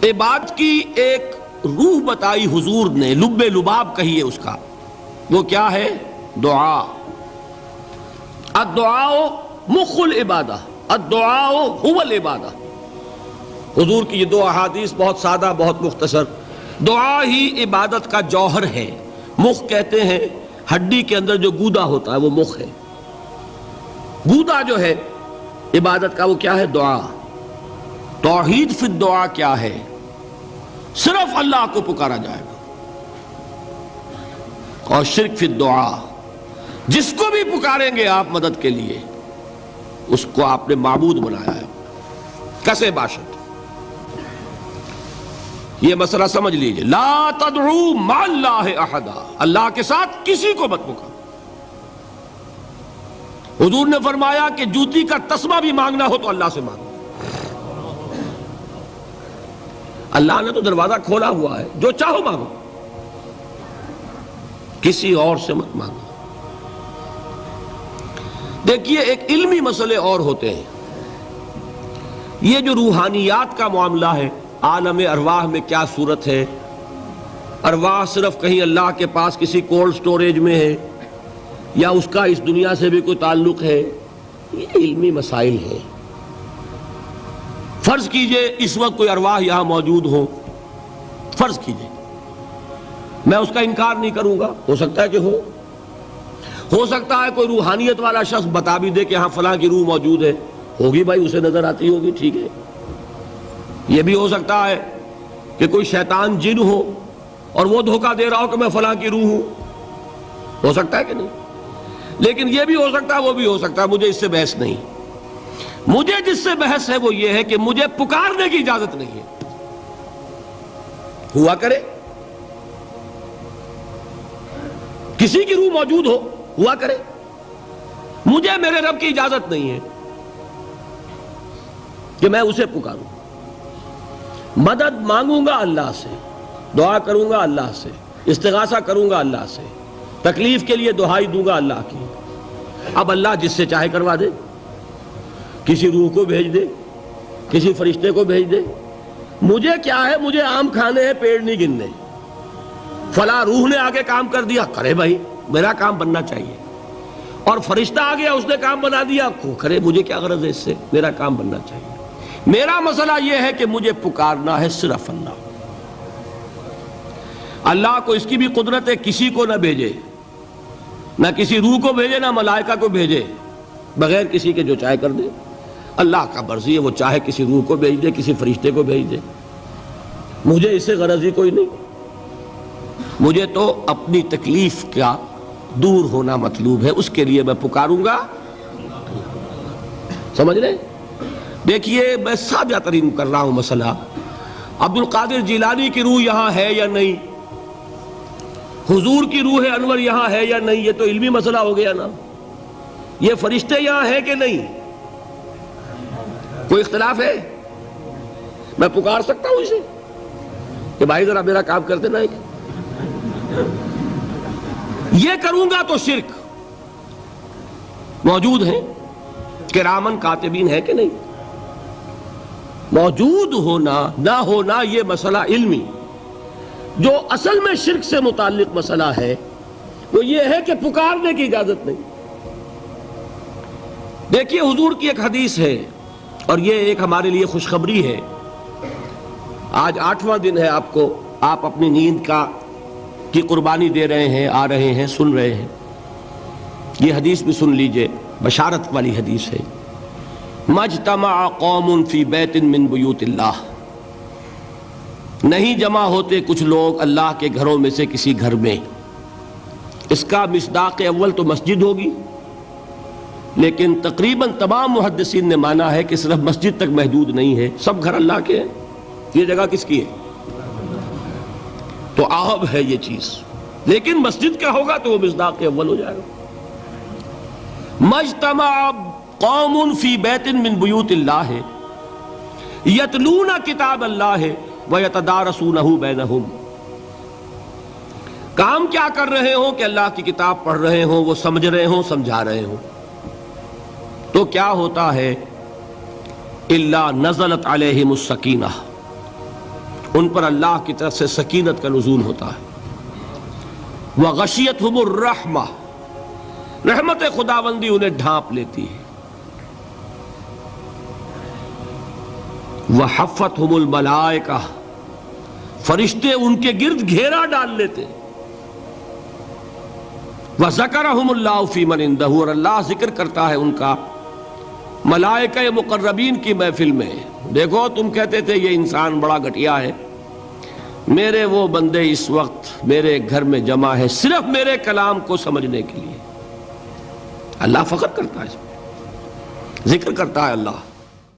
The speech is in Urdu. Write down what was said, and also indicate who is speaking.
Speaker 1: عبادت کی ایک روح بتائی حضور نے، لب لباب کہیے اس کا، وہ کیا ہے؟ دعا۔ الدعاء مخ العبادہ، الدعاء هو العبادہ۔ حضور کی یہ دو احادیث بہت سادہ، بہت مختصر۔ دعا ہی عبادت کا جوہر ہے۔ مخ کہتے ہیں ہڈی کے اندر جو گودا ہوتا ہے وہ مخ ہے۔ گودا جو ہے عبادت کا وہ کیا ہے؟ دعا۔ توحید فی الدعا کیا ہے؟ صرف اللہ کو پکارا جائے گا۔ اور شرک فی الدعا، جس کو بھی پکاریں گے آپ مدد کے لیے اس کو آپ نے معبود بنایا ہے، کسے باشد۔ یہ مسئلہ سمجھ لیجئے، لا تدعو مع اللہ احدا، اللہ کے ساتھ کسی کو مت پکارو۔ حضور نے فرمایا کہ جوتی کا تسمہ بھی مانگنا ہو تو اللہ سے مانگو۔ اللہ نے تو دروازہ کھولا ہوا ہے، جو چاہو مانگو، کسی اور سے مت مانگو۔ دیکھیے ایک علمی مسئلے اور ہوتے ہیں، یہ جو روحانیات کا معاملہ ہے، عالم ارواح میں کیا صورت ہے، ارواح صرف کہیں اللہ کے پاس کسی کولڈ سٹوریج میں ہے یا اس کا اس دنیا سے بھی کوئی تعلق ہے، یہ علمی مسائل ہیں۔ فرض کیجئے اس وقت کوئی ارواح یہاں موجود ہو، فرض کیجئے، میں اس کا انکار نہیں کروں گا، ہو سکتا ہے کہ ہو سکتا ہے کوئی روحانیت والا شخص بتا بھی دے کہ ہاں فلاں کی روح موجود ہے، ہوگی بھائی، اسے نظر آتی ہوگی، ٹھیک ہے۔ یہ بھی ہو سکتا ہے کہ کوئی شیطان جن ہو اور وہ دھوکہ دے رہا ہو کہ میں فلاں کی روح ہوں، ہو سکتا ہے کہ نہیں؟ لیکن یہ بھی ہو سکتا ہے، وہ بھی ہو سکتا ہے، مجھے اس سے بحث نہیں۔ مجھے جس سے بحث ہے وہ یہ ہے کہ مجھے پکارنے کی اجازت نہیں ہے۔ ہوا کرے کسی کی روح موجود ہوا کرے، مجھے میرے رب کی اجازت نہیں ہے کہ میں اسے پکاروں۔ مدد مانگوں گا اللہ سے، دعا کروں گا اللہ سے، استغاثہ کروں گا اللہ سے، تکلیف کے لیے دہائی دوں گا اللہ کی۔ اب اللہ جس سے چاہے کروا دے، کسی روح کو بھیج دے، کسی فرشتے کو بھیج دے، مجھے کیا ہے؟ مجھے آم کھانے ہیں، پیڑ نہیں گننے۔ فلاں روح نے آگے کام کر دیا، کرے بھائی، میرا کام بننا چاہیے۔ اور فرشتہ آ گیا، اس نے کام بنا دیا، کرے، مجھے کیا غرض ہے اس سے، میرا کام بننا چاہیے۔ میرا مسئلہ یہ ہے کہ مجھے پکارنا ہے صرف اللہ۔ اللہ کو اس کی بھی قدرت ہے، کسی کو نہ بھیجے، نہ کسی روح کو بھیجے، نہ ملائکہ کو بھیجے، بغیر کسی کے جو چاہے کر دے۔ اللہ کا مرضی ہے، وہ چاہے کسی روح کو بھیج دے، کسی فرشتے کو بھیج دے، مجھے اس سے غرض ہی کوئی نہیں۔ مجھے تو اپنی تکلیف کا دور ہونا مطلوب ہے، اس کے لیے میں پکاروں گا۔ سمجھ رہے؟ دیکھیے میں سادہ ترین کر رہا ہوں مسئلہ، عبد القادر جیلانی کی روح یہاں ہے یا نہیں، حضور کی روح انور یہاں ہے یا نہیں، یہ تو علمی مسئلہ ہو گیا نا۔ یہ فرشتے یہاں ہیں کہ نہیں، کوئی اختلاف ہے؟ میں پکار سکتا ہوں اسے کہ بھائی ذرا میرا کام کر دینا۔ یہ کروں گا تو شرک۔ موجود ہیں کرامن کاتبین ہے کہ نہیں؟ موجود ہونا نہ ہونا یہ مسئلہ علمی۔ جو اصل میں شرک سے متعلق مسئلہ ہے وہ یہ ہے کہ پکارنے کی اجازت نہیں۔ دیکھیے حضور کی ایک حدیث ہے، اور یہ ایک ہمارے لیے خوشخبری ہے۔ آج 8واں دن ہے، آپ اپنی نیند کی قربانی دے رہے ہیں، آ رہے ہیں، سن رہے ہیں۔ یہ حدیث بھی سن لیجئے، بشارت والی حدیث ہے۔ مجتمع قوم فی بیت من بیوت اللہ، نہیں جمع ہوتے کچھ لوگ اللہ کے گھروں میں سے کسی گھر میں۔ اس کا مصداق اول تو مسجد ہوگی، لیکن تقریباً تمام محدثین نے مانا ہے کہ صرف مسجد تک محدود نہیں ہے، سب گھر اللہ کے ہیں۔ یہ جگہ کس کی ہے؟ تو عام ہے یہ چیز، لیکن مسجد کا ہوگا تو وہ مصداق اول ہو جائے گا۔ مجتمع قوم فی بیت من بیوت اللہ یتلون کتاب اللہ ویتدارسونہ بینہم، کام کیا کر رہے ہوں کہ اللہ کی کتاب پڑھ رہے ہوں، وہ سمجھ رہے ہوں، سمجھا رہے ہوں، تو کیا ہوتا ہے؟ الا نزلت علیہم السکینہ، ان پر اللہ کی طرف سے سکینت کا نزول ہوتا ہے۔ وغشیتہم الرحمہ، رحمت خداوندی انہیں ڈھانپ لیتی ہے۔ وحفتہم الملائکہ، فرشتے ان کے گرد گھیرا ڈال لیتے۔ وذکرہم اللہ فی من عندہ، اور اللہ ذکر کرتا ہے ان کا ملائکہ مقربین کی محفل میں۔ دیکھو تم کہتے تھے یہ انسان بڑا گھٹیا ہے، میرے وہ بندے اس وقت میرے گھر میں جمع ہے صرف میرے کلام کو سمجھنے کے لیے۔ اللہ فخر کرتا ہے، ذکر کرتا ہے اللہ۔